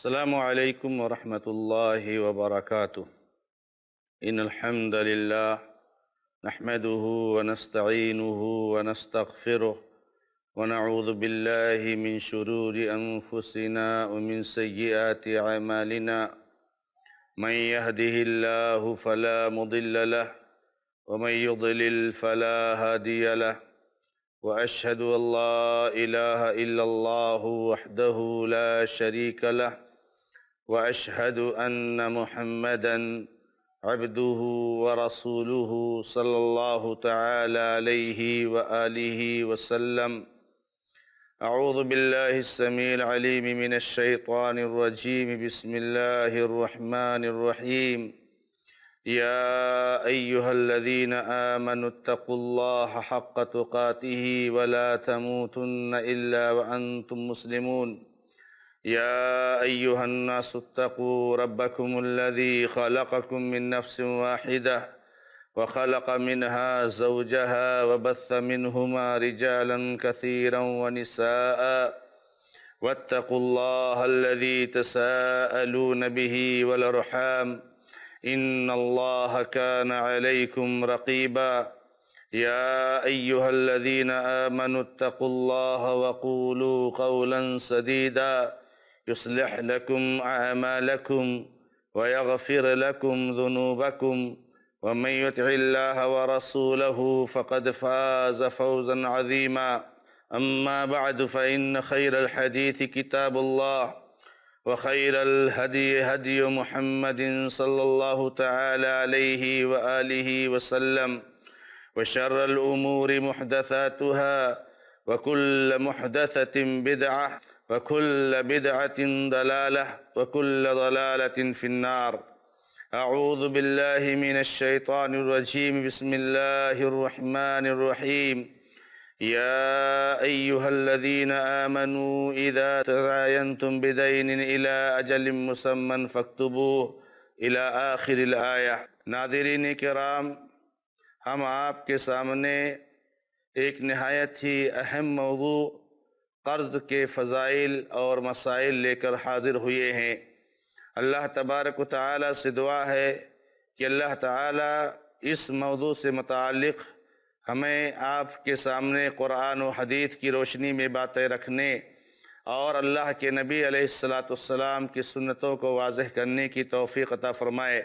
السلام علیکم ورحمۃ اللہ وبرکاتہ۔ ان الحمد للہ نحمده ونستعینه ونستغفره ونعوذ باللہ من شرور انفسنا ومن سیئات اعمالنا من يهده الله فلا مضل له ومن يضلل فلا هادي له وأشهد أن لا إله إلا الله وحده لا شريك له وأشهد أن محمدًا عبده ورسوله صلى الله تعالى عليه وآله وسلم۔ أعوذ بالله السميع العليم من الشيطان الرجيم، بسم الله الرحمن الرحيم۔ يا أيها الذين آمنوا اتقوا الله حق تقاته ولا تموتن إلا وأنتم مسلمون۔ يا أيها الناس اتقوا ربكم الذي خلقكم من نفس واحدة وخلق منها زوجها وبث منهما رجالا كثيرا ونساء واتقوا الله الذي تساءلون به والأرحام إن الله كان عليكم رقيبا۔ يا أيها الذين آمنوا اتقوا الله وقولوا قولا سديدا يصلح لكم أعمالكم ويغفر لكم ذنوبكم ومن يطع الله ورسوله فقد فاز فوزا عظيما۔ أما بعد فإن خير الحديث كتاب الله وخير الهدي هدي محمد صلى الله تعالى عليه وآله وسلم، وشر الأمور محدثاتها وكل محدثة بدعة وكل بدعة ضلالة وكل ضلالة في النار۔ أعوذ بالله من الشيطان الرجيم، بسم الله الرحمن الرحيم۔ يا أيها الذين آمنوا إذا تداينتم بدين إلى أجل مسمى فاكتبوه إلى آخر الآية۔ ناظرین کرام، ہم آپ کے سامنے ایک نہایت ہی اہم موضوع قرض کے فضائل اور مسائل لے کر حاضر ہوئے ہیں۔ اللہ تبارک و تعالیٰ سے دعا ہے کہ اللہ تعالیٰ اس موضوع سے متعلق ہمیں آپ کے سامنے قرآن و حدیث کی روشنی میں باتیں رکھنے اور اللہ کے نبی علیہ السلام کی سنتوں کو واضح کرنے کی توفیق عطا فرمائے،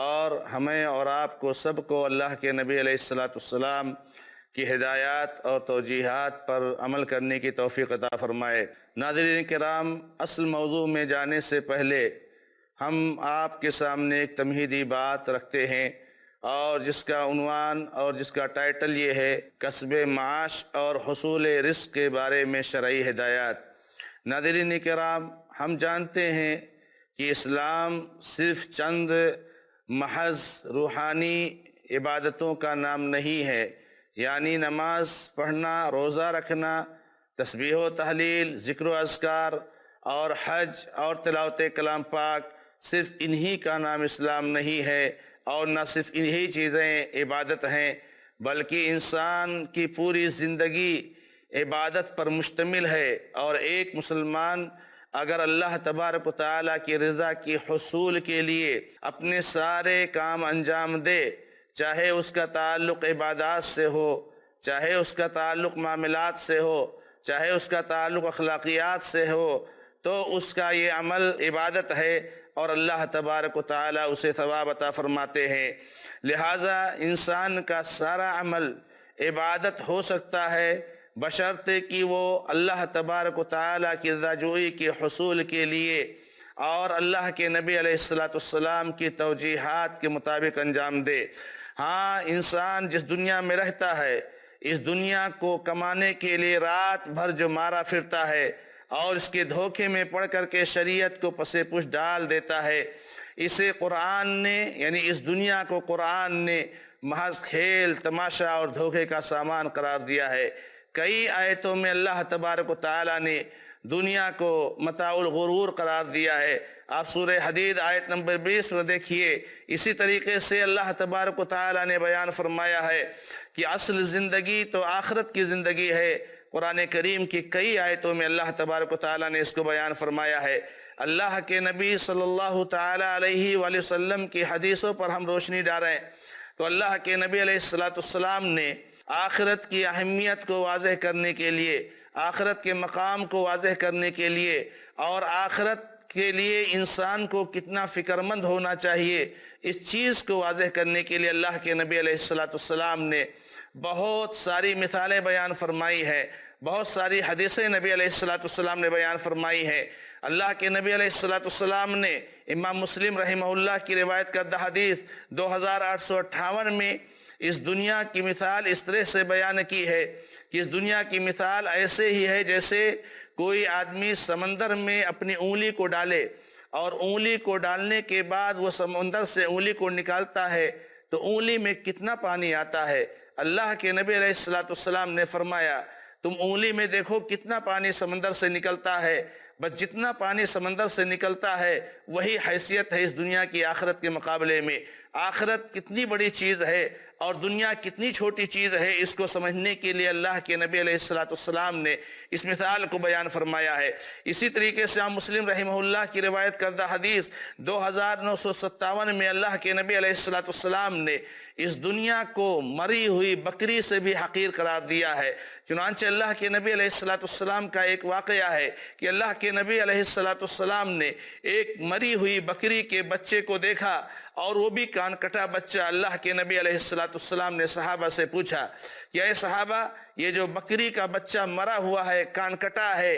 اور ہمیں اور آپ کو سب کو اللہ کے نبی علیہ السلام کی ہدایات اور توجیہات پر عمل کرنے کی توفیق عطا فرمائے۔ ناظرین کرام، اصل موضوع میں جانے سے پہلے ہم آپ کے سامنے ایک تمہیدی بات رکھتے ہیں، اور جس کا عنوان اور جس کا ٹائٹل یہ ہے، کسب معاش اور حصول رزق کے بارے میں شرعی ہدایات۔ ناظرین کرام، ہم جانتے ہیں کہ اسلام صرف چند محض روحانی عبادتوں کا نام نہیں ہے، یعنی نماز پڑھنا، روزہ رکھنا، تسبیح و تحلیل، ذکر و اذکار اور حج اور تلاوت کلام پاک، صرف انہی کا نام اسلام نہیں ہے، اور نہ صرف انہی چیزیں عبادت ہیں، بلکہ انسان کی پوری زندگی عبادت پر مشتمل ہے۔ اور ایک مسلمان اگر اللہ تبارک و تعالیٰ کی رضا کی حصول کے لیے اپنے سارے کام انجام دے، چاہے اس کا تعلق عبادات سے ہو، چاہے اس کا تعلق معاملات سے ہو، چاہے اس کا تعلق اخلاقیات سے ہو، تو اس کا یہ عمل عبادت ہے اور اللہ تبارک و تعالیٰ اسے ثواب عطا فرماتے ہیں۔ لہٰذا انسان کا سارا عمل عبادت ہو سکتا ہے، بشرطے کہ وہ اللہ تبارک و تعالیٰ کی رضاجوئی کے حصول کے لیے اور اللہ کے نبی علیہ السلام کی توجیہات کے مطابق انجام دے۔ ہاں، انسان جس دنیا میں رہتا ہے، اس دنیا کو کمانے کے لیے رات بھر جو مارا پھرتا ہے اور اس کے دھوکے میں پڑ کر کے شریعت کو پس پش ڈال دیتا ہے، اسے قرآن نے، یعنی اس دنیا کو قرآن نے محض کھیل تماشا اور دھوکے کا سامان قرار دیا ہے۔ کئی آیتوں میں اللہ تبارک و تعالیٰ نے دنیا کو متاع الغرور قرار دیا ہے۔ آپ سورہ حدید آیت نمبر 20 میں دیکھیے، اسی طریقے سے اللہ تبارک و تعالیٰ نے بیان فرمایا ہے کہ اصل زندگی تو آخرت کی زندگی ہے۔ قرآن کریم کی کئی آیتوں میں اللہ تبارک و تعالیٰ نے اس کو بیان فرمایا ہے۔ اللہ کے نبی صلی اللہ تعالی علیہ وآلہ وسلم کی حدیثوں پر ہم روشنی ڈالیں تو اللہ کے نبی علیہ السلام نے آخرت کی اہمیت کو واضح کرنے کے لیے، آخرت کے مقام کو واضح کرنے کے لیے اور آخرت کے لیے انسان کو کتنا فکر مند ہونا چاہیے، اس چیز کو واضح کرنے کے لیے اللہ کے نبی علیہ السلام نے بہت ساری مثالیں بیان فرمائی ہے، بہت ساری حدیثیں نبی علیہ السلام نے بیان فرمائی ہے۔ اللہ کے نبی علیہ السلام نے امام مسلم رحمہ اللہ کی روایت کردہ حدیث 2858 میں اس دنیا کی مثال اس طرح سے بیان کی ہے کہ اس دنیا کی مثال ایسے ہی ہے جیسے کوئی آدمی سمندر میں اپنی انگلی کو ڈالے اور انگلی کو ڈالنے کے بعد وہ سمندر سے انگلی کو نکالتا ہے تو انگلی میں کتنا پانی آتا ہے۔ اللہ کے نبی علیہ السلام نے فرمایا تم انگلی میں دیکھو کتنا پانی سمندر سے نکلتا ہے، بس جتنا پانی سمندر سے نکلتا ہے وہی حیثیت ہے اس دنیا کی آخرت کے مقابلے میں۔ آخرت کتنی بڑی چیز ہے اور دنیا کتنی چھوٹی چیز ہے، اس کو سمجھنے کے لیے اللہ کے نبی علیہ السلام نے اس مثال کو بیان فرمایا ہے۔ اسی طریقے سے امام مسلم رحمہ اللہ کی روایت کردہ حدیث 2957 میں اللہ کے نبی علیہ السلام نے اس دنیا کو مری ہوئی بکری سے بھی حقیر قرار دیا ہے۔ چنانچہ اللہ کے نبی علیہ السلام کا ایک واقعہ ہے کہ اللہ کے نبی علیہ السلام نے ایک مری ہوئی بکری کے بچے کو دیکھا اور وہ بھی کان کٹا بچہ۔ اللہ کے نبی علیہ السلام نے صحابہ سے پوچھا کہ اے صحابہ، یہ جو بکری کا بچہ مرا ہوا ہے، کان کٹا ہے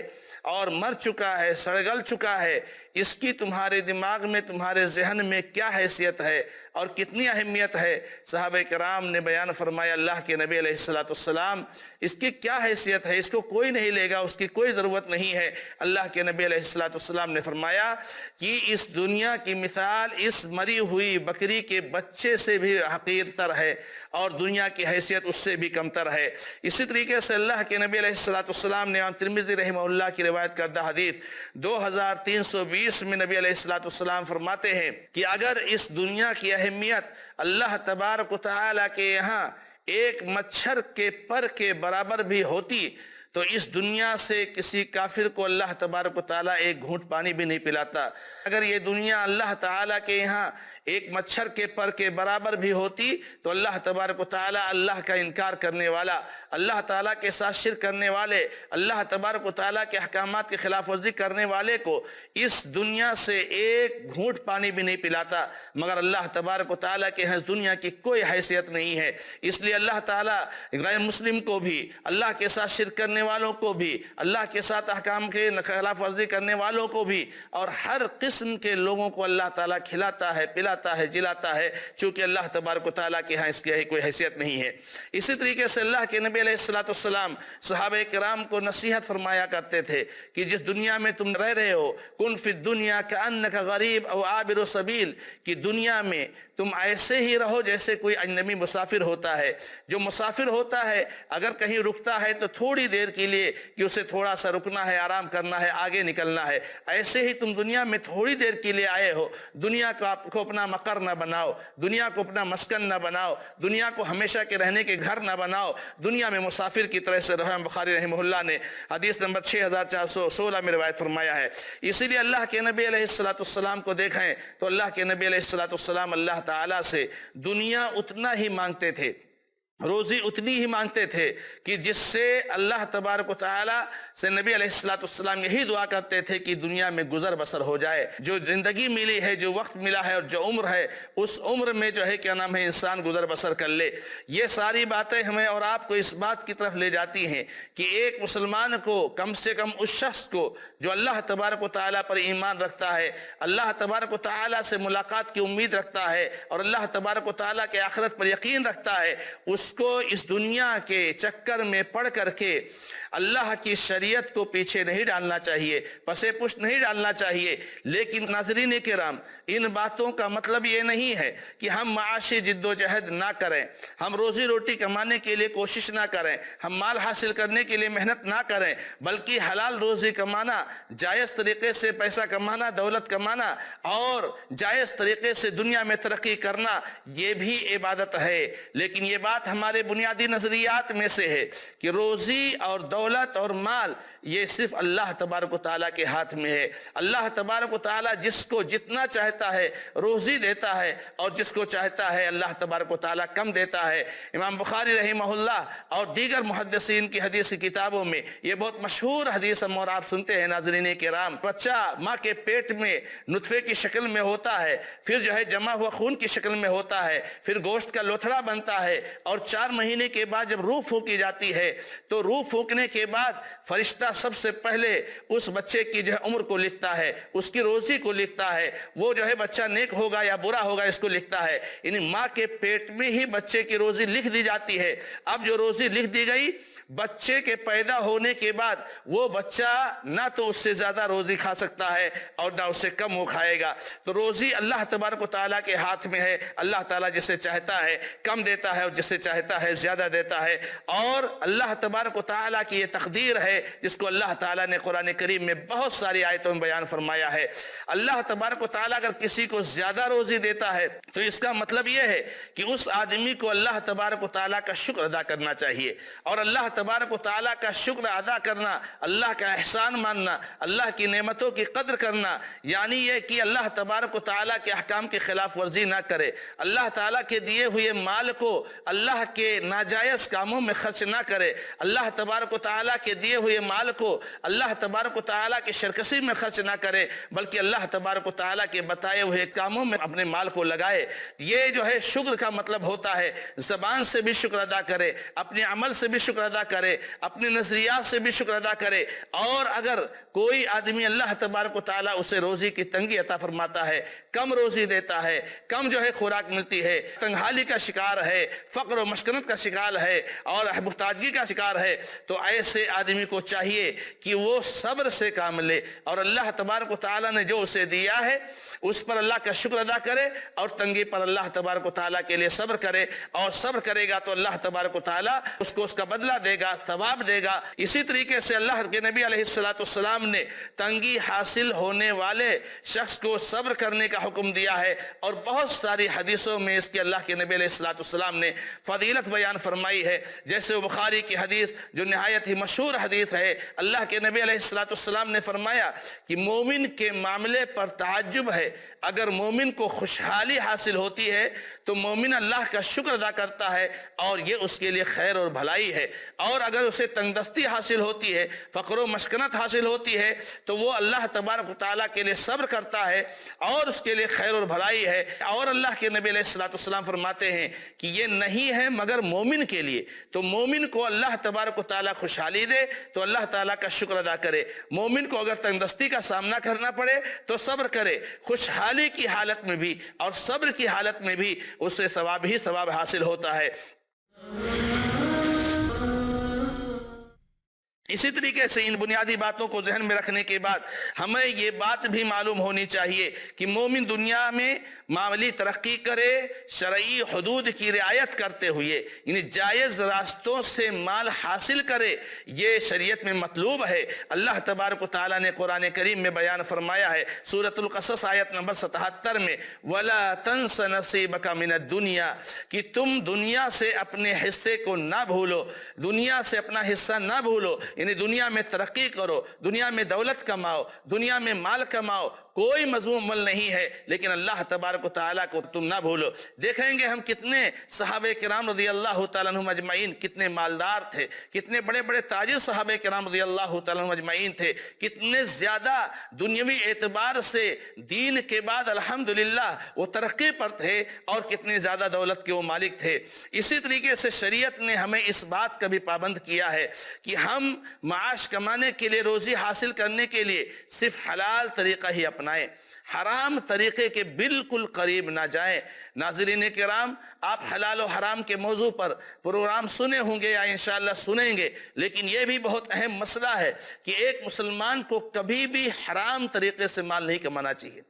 اور مر چکا ہے، سڑگل چکا ہے، اس کی تمہارے دماغ میں، تمہارے ذہن میں کیا حیثیت ہے اور کتنی اہمیت ہے؟ صحابہ کرام نے بیان فرمایا اللہ کے نبی علیہ السلام اس کی کیا حیثیت ہے، اس کو کوئی نہیں لے گا، اس کی کوئی ضرورت نہیں ہے۔ اللہ کے نبی علیہ السلام نے فرمایا کہ اس دنیا کی مثال اس مری ہوئی بکری کے بچے سے بھی حقیر تر ہے اور دنیا کی حیثیت اس سے بھی کم تر ہے۔ اسی طریقے سے اللہ کے نبی علیہ السلام نے امام ترمذی رحمہ اللہ کی روایت کردہ حدیث 2320 میں نبی علیہ السلام فرماتے ہیں کہ اگر اس دنیا کی اہمیت اللہ تبارک و تعالیٰ کے یہاں ایک مچھر کے پر کے برابر بھی ہوتی تو اس دنیا سے کسی کافر کو اللہ تبارک و تعالیٰ ایک گھونٹ پانی بھی نہیں پلاتا۔ اگر یہ دنیا اللہ تعالیٰ کے یہاں ایک مچھر کے پر کے برابر بھی ہوتی تو اللہ تبارک و تعالیٰ اللہ کا انکار کرنے والا، اللہ تعالیٰ کے ساتھ شرک کرنے والے، اللہ تبارک و تعالیٰ کے احکامات کی خلاف ورزی کرنے والے کو اس دنیا سے ایک گھونٹ پانی بھی نہیں پلاتا، مگر اللہ تبارک و تعالیٰ کے ہاں اس دنیا کی کوئی حیثیت نہیں ہے۔ اس لیے اللہ تعالیٰ غیر مسلم کو بھی، اللہ کے ساتھ شرک کرنے والوں کو بھی، اللہ کے ساتھ احکام کے خلاف ورزی کرنے والوں کو بھی اور ہر قسم کے لوگوں کو اللہ تعالیٰ کھلاتا ہے، پلاتا ہے، جلاتا ہے، چونکہ اللہ تبارک و تعالیٰ کے ہاں اس کی کوئی حیثیت نہیں ہے۔ اسی طریقے سے اللہ کے نبی علیہ السلام صحابہ کرام کو نصیحت فرمایا کرتے تھے کہ جس دنیا میں تم رہ رہے ہو، کن فی الدنیا کأنک غریب او عابر سبیل، کہ دنیا میں تم ایسے ہی رہو جیسے کوئی اجنبی مسافر ہوتا ہے۔ جو مسافر ہوتا ہے اگر کہیں رکتا ہے تو تھوڑی دیر کے لیے کہ اسے تھوڑا سا رکنا ہے، آرام کرنا ہے، آگے نکلنا ہے، ایسے ہی تم دنیا میں تھوڑی دیر کے لیے آئے ہو۔ دنیا کو اپنا مقر نہ بناؤ، دنیا کو اپنا مسکن نہ بناؤ، دنیا کو ہمیشہ کے رہنے کے گھر نہ بناؤ، دنیا میں مسافر کی طرح سے رہو۔ بخاری رحمہ اللہ نے حدیث نمبر 6416 میں روایت فرمایا ہے۔ اسی لیے اللہ کے نبی علیہ السلام کو دیکھیں تو اللہ کے نبی علیہ السلام اللہ تعالیٰ سے دنیا اتنا ہی مانگتے تھے، روزی اتنی ہی مانگتے تھے کہ جس سے اللہ تبارک و تعالیٰ سے نبی علیہ السلام یہی دعا کرتے تھے کہ دنیا میں گزر بسر ہو جائے، جو زندگی ملی ہے، جو وقت ملا ہے اور جو عمر ہے، اس عمر میں جو ہے کیا نام ہے انسان گزر بسر کر لے۔ یہ ساری باتیں ہمیں اور آپ کو اس بات کی طرف لے جاتی ہیں کہ ایک مسلمان کو کم سے کم اس شخص کو جو اللہ تبارک و تعالیٰ پر ایمان رکھتا ہے، اللہ تبارک و تعالیٰ سے ملاقات کی امید رکھتا ہے اور اللہ تبارک و تعالیٰ کے آخرت پر یقین رکھتا ہے، اس کو اس دنیا کے چکر میں پڑ کر کے اللہ کی شریعت کو پیچھے نہیں ڈالنا چاہیے، پسے پشت نہیں ڈالنا چاہیے۔ لیکن ناظرین کرام، ان باتوں کا مطلب یہ نہیں ہے کہ ہم معاشی جد و جہد نہ کریں، ہم روزی روٹی کمانے کے لیے کوشش نہ کریں، ہم مال حاصل کرنے کے لیے محنت نہ کریں، بلکہ حلال روزی کمانا، جائز طریقے سے پیسہ کمانا، دولت کمانا اور جائز طریقے سے دنیا میں ترقی کرنا، یہ بھی عبادت ہے۔ لیکن یہ بات ہمارے بنیادی نظریات میں سے ہے کہ روزی اور دولت اور مال یہ صرف اللہ تبارک و تعالیٰ کے ہاتھ میں ہے۔ اللہ تبارک و تعالیٰ جس کو جتنا چاہتا ہے روزی دیتا ہے اور جس کو چاہتا ہے اللہ تبارک و تعالیٰ کم دیتا ہے۔ امام بخاری رحمہ اللہ اور دیگر محدثین کی حدیث کی کتابوں میں یہ بہت مشہور حدیث ہم اور آپ سنتے ہیں ناظرین کرام، بچہ ماں کے پیٹ میں نطفے کی شکل میں ہوتا ہے، پھر جو ہے جمع ہوا خون کی شکل میں ہوتا ہے، پھر گوشت کا لوتھڑا بنتا ہے، اور 4 مہینے کے بعد جب روح پھونکی جاتی ہے تو روح پھونکنے کے بعد فرشتہ سب سے پہلے اس بچے کی جو ہے عمر کو لکھتا ہے، اس کی روزی کو لکھتا ہے، وہ جو ہے بچہ نیک ہوگا یا برا ہوگا اس کو لکھتا ہے۔ یعنی ماں کے پیٹ میں ہی بچے کی روزی لکھ دی جاتی ہے۔ اب جو روزی لکھ دی گئی، بچے کے پیدا ہونے کے بعد وہ بچہ نہ تو اس سے زیادہ روزی کھا سکتا ہے اور نہ اس سے کم وہ کھائے گا۔ تو روزی اللہ تبارک و تعالیٰ کے ہاتھ میں ہے۔ اللہ تعالیٰ جسے چاہتا ہے کم دیتا ہے اور جسے چاہتا ہے زیادہ دیتا ہے، اور اللہ تبارک و تعالیٰ کی یہ تقدیر ہے جس کو اللہ تعالیٰ نے قرآن کریم میں بہت ساری آیتوں میں بیان فرمایا ہے۔ اللہ تبارک و تعالیٰ اگر کسی کو زیادہ روزی دیتا ہے تو اس کا مطلب یہ ہے کہ اس آدمی کو اللہ تبارک و تعالیٰ کا شکر ادا کرنا چاہیے، اور اللہ تبارک و تعالیٰ کا شکر ادا کرنا، اللہ کا احسان ماننا، اللہ کی نعمتوں کی قدر کرنا، یعنی یہ کہ اللہ تبارک و تعالیٰ کے احکام کی خلاف ورزی نہ کرے، اللہ تعالیٰ کے دیے ہوئے مال کو اللہ کے ناجائز کاموں میں خرچ نہ کرے، اللہ تبارک و تعالیٰ کے دیے ہوئے مال کو اللہ تبارک و تعالیٰ کی شرکسی میں خرچ نہ کرے، بلکہ اللہ تبارک و تعالیٰ کے بتائے ہوئے کاموں میں اپنے مال کو لگائے۔ یہ جو ہے شکر کا مطلب ہوتا ہے، زبان سے بھی شکر ادا کرے، اپنے عمل سے بھی شکر ادا کرے، اپنے نظریات سے بھی شکر ادا کرے، اور اگر کوئی آدمی اللہ تبارک و تعالیٰ اسے روزی کی تنگی عطا فرماتا ہے، کم روزی دیتا ہے، کم جو ہے خوراک ملتی ہے، تنگحالی کا شکار ہے، فقر و مسکنت کا شکار ہے اور محتاجگی کا شکار ہے، تو ایسے آدمی کو چاہیے کہ وہ صبر سے کام لے، اور اللہ تبارک و تعالیٰ نے جو اسے دیا ہے اس پر اللہ کا شکر ادا کرے، اور تنگی پر اللہ تبارک و تعالیٰ کے لیے صبر کرے، اور صبر کرے گا تو اللہ تبارک و تعالیٰ اس کو اس کا بدلہ دے گا، ثواب دے گا۔ اسی طریقے سے اللہ کے نبی علیہ السلام نے تنگی حاصل ہونے والے شخص کو صبر کرنے کا حکم دیا ہے، اور بہت ساری حدیثوں میں اس کی اللہ کے نبی علیہ السلام نے فضیلت بیان فرمائی ہے، جیسے وہ بخاری کی حدیث جو نہایت ہی مشہور حدیث ہے، اللہ کے نبی علیہ السلام نے فرمایا کہ مومن کے معاملے پر تعجب ہے، اگر مومن کو خوشحالی حاصل ہوتی ہے تو مومن اللہ کا شکر ادا کرتا ہے اور یہ اس کے لیے خیر اور بھلائی ہے، اور اگر اسے تنگدستی حاصل ہوتی ہے، فقر و مسکنت حاصل ہوتی ہے، تو وہ اللہ تبارک و تعالیٰ کے لیے صبر کرتا ہے اور اس کے لیے خیر اور بھلائی ہے۔ اور اللہ کے نبی علیہ السلام فرماتے ہیں کہ یہ نہیں ہے مگر مومن کے لیے، تو مومن کو اللہ تبارک و تعالیٰ خوشحالی دے تو اللہ تعالیٰ کا شکر ادا کرے، مومن کو اگر تنگدستی کا سامنا کرنا پڑے تو صبر کرے، خوشحالی کی حالت میں بھی اور صبر کی حالت میں بھی اسے ثواب ہی ثواب حاصل ہوتا ہے۔ اسی طریقے سے ان بنیادی باتوں کو ذہن میں رکھنے کے بعد ہمیں یہ بات بھی معلوم ہونی چاہیے کہ مومن دنیا میں معاملی ترقی کرے شرعی حدود کی رعایت کرتے ہوئے، یعنی جائز راستوں سے مال حاصل کرے، یہ شریعت میں مطلوب ہے۔ اللہ تبارک و تعالیٰ نے قرآن کریم میں بیان فرمایا ہے، سورۃ القصص آیت نمبر 77 میں، وَلَا تَنْسَ نَصِيبَكَ مِنَ الدُّنْيَا، کہ تم دنیا سے اپنے حصے کو نہ بھولو، دنیا سے اپنا حصہ نہ بھولو، یعنی دنیا میں ترقی کرو، دنیا میں دولت کماؤ، دنیا میں مال کماؤ، کوئی مذموم عمل نہیں ہے، لیکن اللہ تبارک و تعالیٰ کو تم نہ بھولو۔ دیکھیں گے ہم کتنے صحابہ کرام رضی اللہ تعالیٰ عنہم اجمعین کتنے مالدار تھے، کتنے بڑے بڑے تاجر صحابہ کرام رضی اللہ تعالیٰ عنہم اجمعین تھے، کتنے زیادہ دنیاوی اعتبار سے دین کے بعد الحمدللہ وہ ترقی پر تھے، اور کتنے زیادہ دولت کے وہ مالک تھے۔ اسی طریقے سے شریعت نے ہمیں اس بات کا بھی پابند کیا ہے کہ ہم معاش کمانے کے لیے، روزی حاصل کرنے کے لیے صرف حلال طریقہ ہی اپنائیں، حرام طریقے کے بالکل قریب نہ جائیں۔ ناظرین کرام، آپ حلال و حرام کے موضوع پر پروگرام سنے ہوں گے یا انشاءاللہ سنیں گے، لیکن یہ بھی بہت اہم مسئلہ ہے کہ ایک مسلمان کو کبھی بھی حرام طریقے سے مال نہیں کمانا چاہیے۔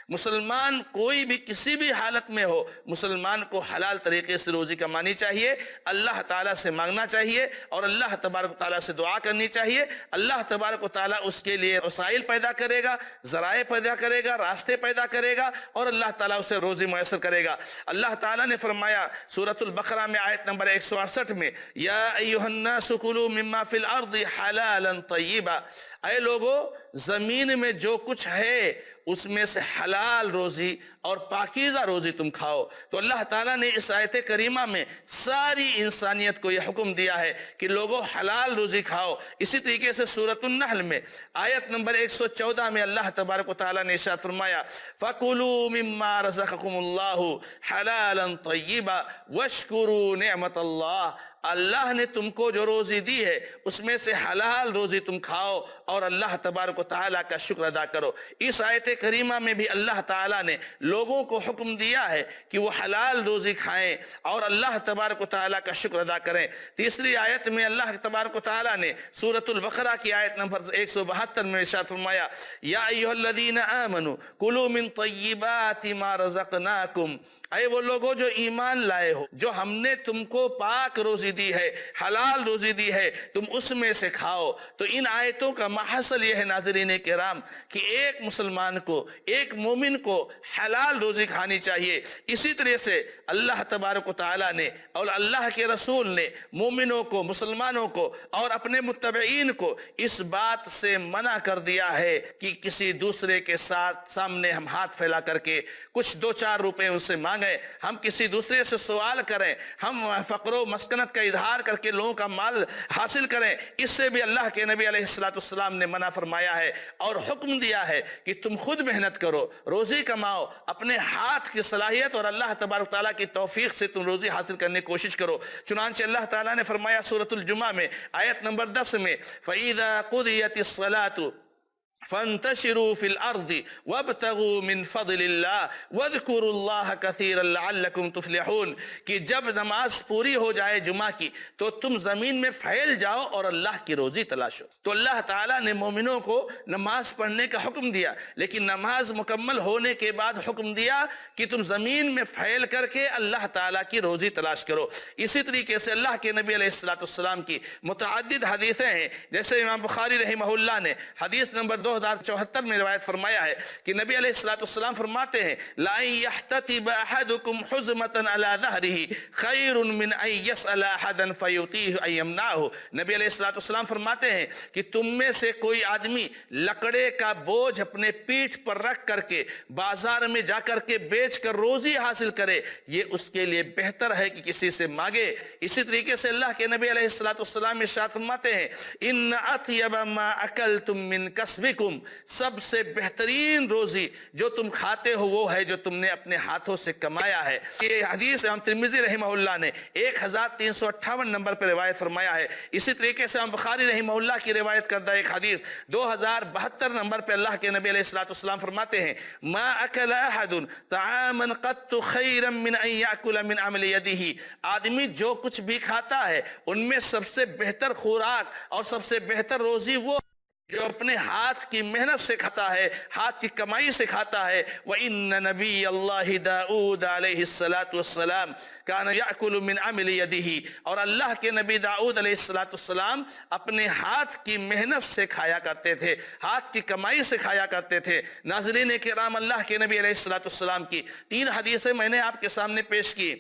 مسلمان کوئی بھی کسی بھی حالت میں ہو، مسلمان کو حلال طریقے سے روزی کمانی چاہیے، اللہ تعالیٰ سے مانگنا چاہیے اور اللہ تبارک و تعالیٰ سے دعا کرنی چاہیے۔ اللہ تبارک و تعالیٰ اس کے لیے وسائل پیدا کرے گا، ذرائع پیدا کرے گا، راستے پیدا کرے گا اور اللہ تعالیٰ اسے روزی میسر کرے گا۔ اللہ تعالیٰ نے فرمایا سورۃ البقرہ میں آیت نمبر 168 میں، یا ایھا الناس کلوا مما فی الارض حلالا طیبا، اے لوگو زمین میں جو کچھ ہے اس میں سے حلال روزی اور پاکیزہ روزی تم کھاؤ۔ تو اللہ تعالیٰ نے اس آیت کریمہ میں ساری انسانیت کو یہ حکم دیا ہے کہ لوگوں حلال روزی کھاؤ۔ اسی طریقے سے سورۃ النحل میں آیت نمبر 114 میں اللہ تبارک و تعالیٰ نے ارشاد فرمایا، فَكُلُوا مِمَّا رَزَقَكُمُ اللَّهُ حَلَالًا طَيِّبًا وَاشْكُرُوا نِعْمَةَ اللَّهِ، اللہ نے تم کو جو روزی دی ہے اس میں سے حلال روزی تم کھاؤ اور اللہ تبارک و تعالیٰ کا شکر ادا کرو۔ اس آیت کریمہ میں بھی اللہ تعالیٰ نے لوگوں کو حکم دیا ہے کہ وہ حلال روزی کھائیں اور اللہ تبارک و تعالیٰ کا شکر ادا کریں۔ تیسری آیت میں اللہ تبارک و تعالیٰ نے سورۃ البقرہ کی آیت نمبر 172 میں ارشاد فرمایا، یا ایھا الذین آمنوا کلوا من طیبات ما رزقناکم، اے وہ لوگوں جو ایمان لائے ہو، جو ہم نے تم کو پاک روزی دی ہے، حلال روزی دی ہے، تم اس میں سے کھاؤ۔ تو ان آیتوں کا محصل یہ ہے ناظرین کرام کہ ایک مسلمان کو، ایک مومن کو حلال روزی کھانی چاہیے۔ اسی طرح سے اللہ تبارک و تعالیٰ نے اور اللہ کے رسول نے مومنوں کو، مسلمانوں کو اور اپنے متبعین کو اس بات سے منع کر دیا ہے کہ کسی دوسرے کے سامنے ہم ہاتھ پھیلا کر کے کچھ 2-4 روپے ان سے مانگیں، ہم کسی دوسرے سے سوال کریں، ہم فقر و مسکنت کا اظہار کر کے لوگوں کا مال حاصل کریں۔ اس سے بھی اللہ کے نبی علیہ السلام نے منع فرمایا ہے اور حکم دیا ہے کہ تم خود محنت کرو، روزی کماؤ، اپنے ہاتھ کی صلاحیت اور اللہ تبارک تعالیٰ کی توفیق سے تم روزی حاصل کرنے کی کوشش کرو۔ چنانچہ اللہ تعالیٰ نے فرمایا سورۃ الجمعہ میں آیت نمبر 10 میں، فَإِذَا قُضِيَتِ الصَّلَاةُ فانتشروا فی الارض وابتغوا من فضل اللہ واذکروا اللہ کثیرا لعلکم تفلحون، کہ جب نماز پوری ہو جائے جمعہ کی تو تم زمین میں پھیل جاؤ اور اللہ کی روزی تلاشو۔ تو اللہ تعالیٰ نے مومنوں کو نماز پڑھنے کا حکم دیا، لیکن نماز مکمل ہونے کے بعد حکم دیا کہ تم زمین میں پھیل کر کے اللہ تعالیٰ کی روزی تلاش کرو۔ اسی طریقے سے اللہ کے نبی علیہ السلام کی متعدد حدیثیں ہیں، جیسے امام بخاری رحمہ اللہ نے حدیث نمبر 2074 میں روایت فرمایا ہے کہ نبی علیہ السلام فرماتے ہیں، لَأَن يَحْتَطِبَ أَحَدُكُمْ حُزْمَةً عَلَى ظَهْرِهِ خَيْرٌ مِّنْ أَن يَسْأَلَ أَحَدًا فَيُعْطِيهُ أَن يَمْنَعَهُ۔ نبی علیہ السلام فرماتے ہیں کہ تم میں سے کوئی آدمی لکڑے کا بوجھ اپنے پیٹھ پر رکھ کر کے بازار میں جا کر کے بیچ کر روزی حاصل کرے، یہ اس کے لیے بہتر ہے کہ کسی سے مانگے۔ اسی طریقے سے اللہ کے نبی علیہ السلام ارشاد فرماتے ہیں، إِنَّ أَطْيَبَ مَا أَكَلْتُم مِّن كَسْبِكُم، سب سے بہترین روزی جو تم کھاتے ہو وہ ہے جو تم نے اپنے ہاتھوں سے کمایا ہے۔ یہ حدیث امام ترمذی رحمہ اللہ نے 1358 نمبر پر روایت فرمایا ہے۔ اسی طریقے سے امام بخاری رحمہ اللہ کی روایت کردہ ایک حدیث 2072 نمبر پر اللہ کے نبی علیہ السلام فرماتے ہیں، ما اکل احد طعاما قط خیرا من ان یاکل من عمل یدہ، آدمی جو کچھ بھی کھاتا ہے ان میں سب سے بہتر خوراک اور سب سے بہتر روزی وہ جو اپنے ہاتھ کی محنت سے کھاتا ہے، ہاتھ کی کمائی سے کھاتا ہے۔ وَإِنَّ نَبِيَّ اللَّهِ داؤد علیہ السلام کان یأکل من عمل یدہ، اور اللہ کے نبی داؤد علیہ السلام اپنے ہاتھ کی محنت سے کھایا کرتے تھے، ہاتھ کی کمائی سے کھایا کرتے تھے۔ ناظرین کرام، اللہ کے نبی علیہ السلام کی 3 حدیثیں میں نے آپ کے سامنے پیش کی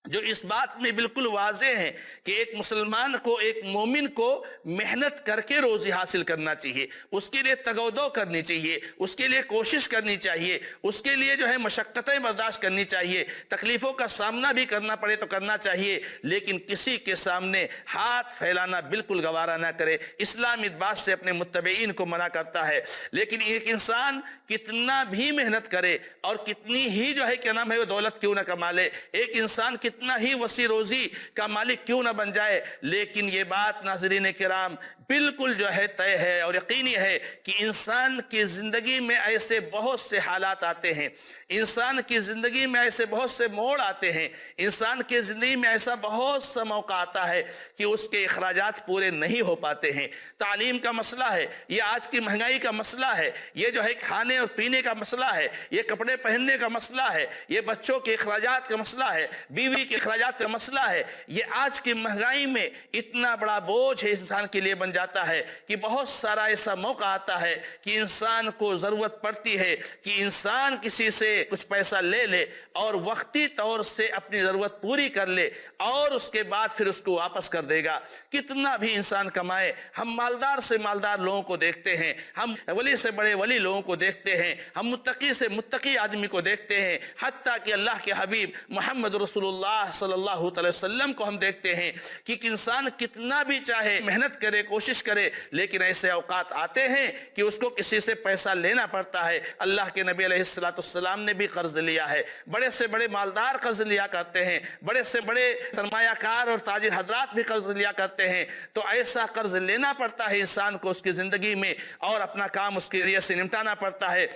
جو اس بات میں بالکل واضح ہیں کہ ایک مسلمان کو، ایک مومن کو محنت کر کے روزی حاصل کرنا چاہیے، اس کے لیے تگودو کرنی چاہیے، اس کے لیے کوشش کرنی چاہیے، اس کے لیے جو ہے مشقتیں برداشت کرنی چاہیے، تکلیفوں کا سامنا بھی کرنا پڑے تو کرنا چاہیے، لیکن کسی کے سامنے ہاتھ پھیلانا بالکل گوارا نہ کرے۔ اسلام اس بات سے اپنے متبعین کو منع کرتا ہے۔ لیکن ایک انسان کتنا بھی محنت کرے اور کتنی ہی جو ہے کیا نام ہے وہ دولت کیوں نہ کما لے، ایک انسان کتنا کتنا ہی وسیع روزی کا مالک کیوں نہ بن جائے، لیکن یہ بات ناظرین کرام بالکل جو ہے طے ہے اور یقینی ہے کہ انسان کی زندگی میں ایسے بہت سے حالات آتے ہیں، انسان کی زندگی میں ایسے بہت سے موڑ آتے ہیں، انسان کی زندگی میں ایسا بہت سا موقع آتا ہے کہ اس کے اخراجات پورے نہیں ہو پاتے ہیں۔ تعلیم کا مسئلہ ہے، یہ آج کی مہنگائی کا مسئلہ ہے، یہ جو ہے کھانے اور پینے کا مسئلہ ہے، یہ کپڑے پہننے کا مسئلہ ہے، یہ بچوں کے اخراجات کا مسئلہ ہے، بیوی کے اخراجات کا مسئلہ ہے۔ یہ آج کی مہنگائی میں اتنا بڑا بوجھ ہے انسان کے لیے بن جاتا ہے کہ بہت سارا ایسا موقع آتا ہے کہ انسان کو ضرورت پڑتی ہے کہ انسان کسی سے کچھ پیسہ لے لے اور وقتی طور سے اپنی ضرورت پوری کر لے اور اس کے بعد پھر اس کو واپس کر دے گا۔ کتنا بھی انسان کمائے، ہم مالدار سے مالدار لوگوں کو دیکھتے ہیں، ہم ولی سے بڑے ولی لوگوں کو دیکھتے ہیں، ہم متقی سے متقی آدمی کو دیکھتے ہیں، حتیٰ کہ اللہ کے حبیب محمد رسول اللہ صلی اللہ علیہ وسلم کو ہم دیکھتے ہیں کہ انسان کتنا بھی چاہے محنت کرے، کوشش کرے، لیکن ایسے اوقات آتے ہیں کہ اس کو کسی سے پیسہ لینا پڑتا ہے۔ اللہ کے نبی علیہ السلام نے بھی قرض لیا ہے، بڑے سے بڑے مالدار قرض لیا کرتے ہیں، بڑے سے بڑے سرمایہ کار اور تاجر حضرات بھی قرض لیا کرتے ہیں۔ تو ایسا قرض لینا پڑتا ہے انسان کو اس کی زندگی میں، اور اپنا کام اس کے ذریعے سے نمٹانا پڑتا ہے۔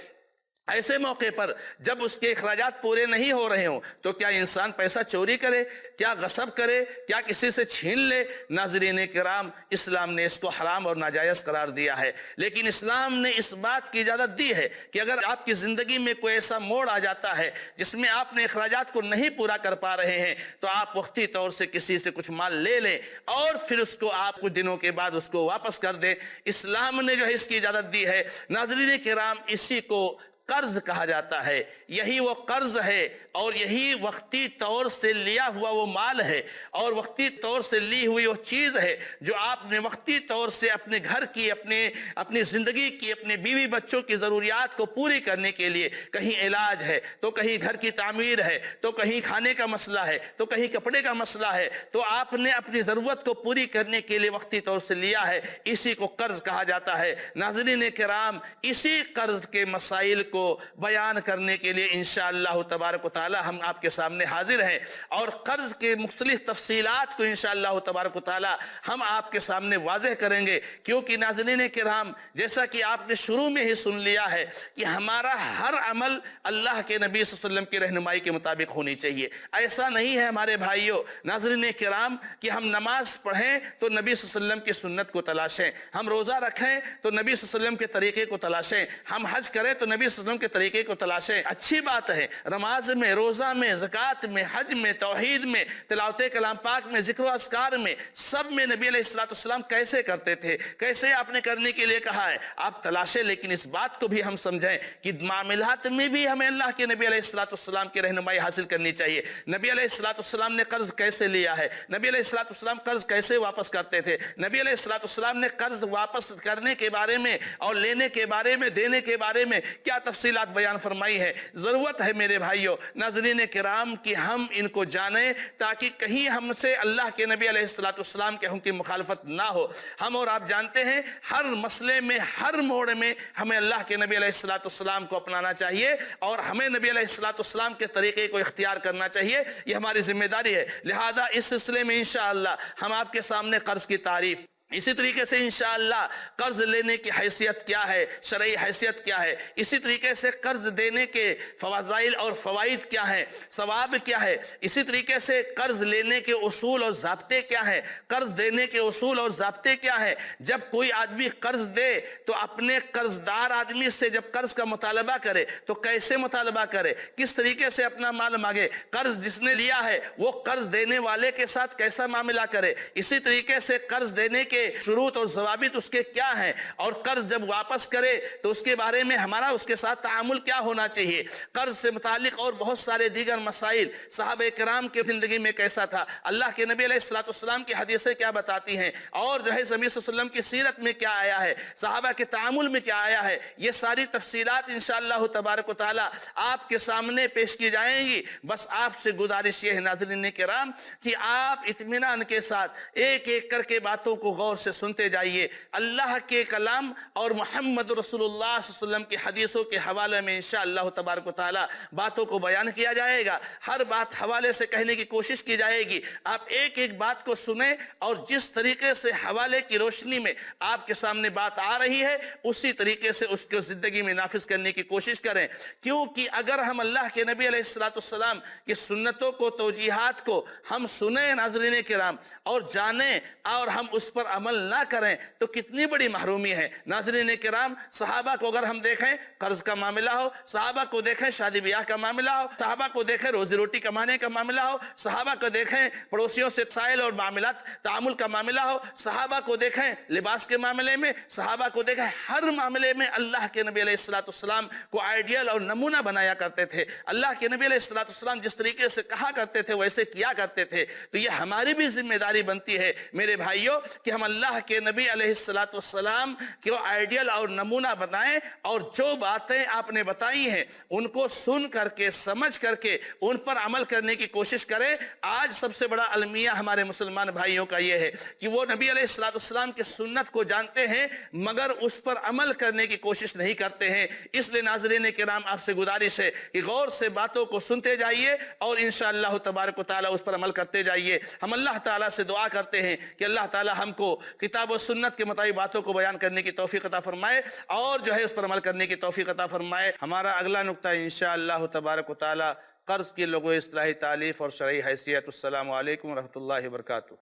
ایسے موقع پر جب اس کے اخراجات پورے نہیں ہو رہے ہوں تو کیا انسان پیسہ چوری کرے، کیا غصب کرے، کیا کسی سے چھین لے؟ ناظرین کرام، اسلام نے اس کو حرام اور ناجائز قرار دیا ہے، لیکن اسلام نے اس بات کی اجازت دی ہے کہ اگر آپ کی زندگی میں کوئی ایسا موڑ آ جاتا ہے جس میں آپ نے اخراجات کو نہیں پورا کر پا رہے ہیں تو آپ وقتی طور سے کسی سے کچھ مال لے لیں اور پھر اس کو آپ کچھ دنوں کے بعد اس کو واپس کر دیں۔ اسلام نے جو ہے اس کی اجازت دی ہے۔ ناظرین کرام، اسی کو قرض کہا جاتا ہے، یہی وہ قرض ہے اور یہی وقتی طور سے لیا ہوا وہ مال ہے اور وقتی طور سے لی ہوئی وہ چیز ہے جو آپ نے وقتی طور سے اپنے گھر کی، اپنی زندگی کی، اپنے بیوی بچوں کی ضروریات کو پوری کرنے کے لیے، کہیں علاج ہے تو کہیں گھر کی تعمیر ہے تو کہیں کھانے کا مسئلہ ہے تو کہیں کپڑے کا مسئلہ ہے، تو آپ نے اپنی ضرورت کو پوری کرنے کے لیے وقتی طور سے لیا ہے، اسی کو قرض کہا جاتا ہے۔ ناظرین کرام، اسی قرض کے مسائل کو بیان کرنے کے لیے انشاءاللہ تبارک و تعالی ہم آپ کے سامنے حاضر ہیں، اور قرض کے مختلف تفصیلات کو انشاءاللہ تبارک و تعالی ہم آپ کے سامنے واضح کریں گے، کیونکہ ناظرین کرام، جیسا کہ آپ نے شروع میں ہی سن لیا ہے کہ ہمارا ہر عمل اللہ کے نبی صلی اللہ علیہ وسلم کی رہنمائی کے مطابق ہونی چاہیے۔ ایسا نہیں ہے ہمارے بھائیوں ناظرین کرام کہ ہم نماز پڑھیں تو نبی صلی اللہ علیہ وسلم کی سنت کو تلاشیں، ہم روزہ رکھیں تو نبی صلی اللہ علیہ وسلم کے طریقے کو تلاشیں، ہم حج کریں تو نبی صلی اللہ علیہ وسلم کے طریقے کو تلاشیں۔ اچھی بات ہے، نماز میں، روزہ میں، زکوٰۃ میں، حج میں، توحید میں، تلاوت کلام پاک میں، ذکر و اذکار میں، سب میں نبی علیہ السلام کیسے کرتے تھے، کیسے آپ نے کرنے کے لیے کہا ہے، آپ تلاشیں۔ لیکن اس بات کو بھی ہم سمجھیں کہ معاملات میں بھی ہمیں اللہ کے نبی علیہ السلام کی رہنمائی حاصل کرنی چاہیے۔ نبی علیہ السلام نے قرض کیسے لیا ہے، نبی علیہ السلام قرض کیسے واپس کرتے تھے، نبی علیہ السلام نے قرض واپس کرنے کے بارے میں اور لینے کے بارے میں، دینے کے بارے میں کیا تفصیلات بیان فرمائی ہے۔ ضرورت ہے میرے بھائیوں ناظرین کرام کہ ہم ان کو جانیں، تاکہ کہیں ہم سے اللہ کے نبی علیہ السلام کے حکم کی مخالفت نہ ہو۔ ہم اور آپ جانتے ہیں ہر مسئلے میں، ہر موڑ میں ہمیں اللہ کے نبی علیہ السلام کو اپنانا چاہیے اور ہمیں نبی علیہ السلام کے طریقے کو اختیار کرنا چاہیے، یہ ہماری ذمہ داری ہے۔ لہذا اس سلسلے میں انشاءاللہ ہم آپ کے سامنے قرض کی تعریف، اسی طریقے سے انشاءاللہ قرض لینے کی حیثیت کیا ہے، شرعی حیثیت کیا ہے، اسی طریقے سے قرض دینے کے فضائل اور فوائد کیا ہیں، ثواب کیا ہے، اسی طریقے سے قرض لینے کے اصول اور ضابطے کیا ہیں، قرض دینے کے اصول اور ضابطے کیا ہیں، جب کوئی آدمی قرض دے تو اپنے قرض دار آدمی سے جب قرض کا مطالبہ کرے تو کیسے مطالبہ کرے، کس طریقے سے اپنا مال مانگے، قرض جس نے لیا ہے وہ قرض دینے والے کے ساتھ کیسا معاملہ کرے، اسی طریقے سے قرض دینے کے شروط اور ضوابط اس کے کیا ہیں، اور قرض جب واپس کرے تو اس کے بارے میں ہمارا اس کے ساتھ تعامل کیا ہونا چاہیے، قرض سے متعلق اور بہت سارے دیگر مسائل صحابہ کرام کی زندگی میں کیسا تھا، اللہ کے نبی علیہ السلام کی حدیثیں کیا بتاتی ہیں، اور جو ہے نبی صلی اللہ علیہ وسلم کی سیرت میں کیا آیا ہے، صحابہ کے تعامل میں کیا آیا ہے، یہ ساری تفصیلات انشاءاللہ تبارک و تعالی آپ کے سامنے پیش کی جائیں گی۔ بس آپ سے گزارش یہ ہے ناظرین کرام کہ آپ اطمینان کے ساتھ ایک ایک کر کے باتوں کو غور غور سے سنتے جائیے۔ اللہ کے کلام اور محمد رسول اللہ صلی اللہ علیہ وسلم کی حدیثوں کے حوالے میں انشاءاللہ تبارک و تعالی باتوں کو بیان کیا جائے گا۔ ہر بات حوالے سے کہنے کی کوشش کی جائے گی۔ آپ ایک ایک بات کو سنیں اور جس طریقے سے حوالے کی روشنی میں آپ کے سامنے بات آ رہی ہے اسی طریقے سے اس کو زندگی میں نافذ کرنے کی کوشش کریں، کیونکہ اگر ہم اللہ کے نبی علیہ السلام کی سنتوں کو، توجیہات کو ہم سنیں ناظرین کرام اور جانیں اور ہم اس پر عمل نہ کریں تو کتنی بڑی محرومی ہے۔ ناظرین کرام، صحابہ کو اگر ہم دیکھیں قرض کا معاملہ ہو، صحابہ کو دیکھیں شادی بیاہ کا معاملہ ہو، صحابہ کو دیکھیں روزی روٹی کمانے کا معاملہ ہو، صحابہ کو دیکھیں پڑوسیوں سے سائل اور معاملات تعامل کا معاملہ ہو، صحابہ کو دیکھیں لباس کے معاملے میں، صحابہ کو دیکھیں ہر معاملے میں اللہ کے نبی علیہ السلام کو آئیڈیل اور نمونہ بنایا کرتے تھے۔ اللہ کے نبی علیہ السلام جس طریقے سے کہا کرتے تھے ویسے کیا کرتے تھے۔ تو یہ ہماری بھی ذمہ داری بنتی ہے میرے بھائیوں کہ ہم اللہ کے نبی علیہ السلام کو آئیڈیل اور نمونہ بنائیں اور جو باتیں آپ نے بتائی ہیں ان کو سن کر کے، سمجھ کر کے ان پر عمل کرنے کی کوشش کریں۔ آج سب سے بڑا المیہ ہمارے مسلمان بھائیوں کا یہ ہے کہ وہ نبی علیہ السلام کی سنت کو جانتے ہیں مگر اس پر عمل کرنے کی کوشش نہیں کرتے ہیں۔ اس لیے ناظرین کرام آپ سے گزارش ہے کہ غور سے باتوں کو سنتے جائیے اور انشاءاللہ تبارک و تعالی اس پر عمل کرتے جائیے۔ ہم اللہ تعالیٰ سے دعا کرتے ہیں کہ اللہ تعالیٰ ہم کو کتاب و سنت کے مطابق باتوں کو بیان کرنے کی توفیق عطا فرمائے اور جو ہے اس پر عمل کرنے کی توفیق عطا فرمائے۔ ہمارا اگلا نقطہ انشاءاللہ تبارک و تعالی قرض کی لغوی اصطلاحی تعلیف اور شرعی حیثیت۔ السلام علیکم ورحمۃ اللہ وبرکاتہ۔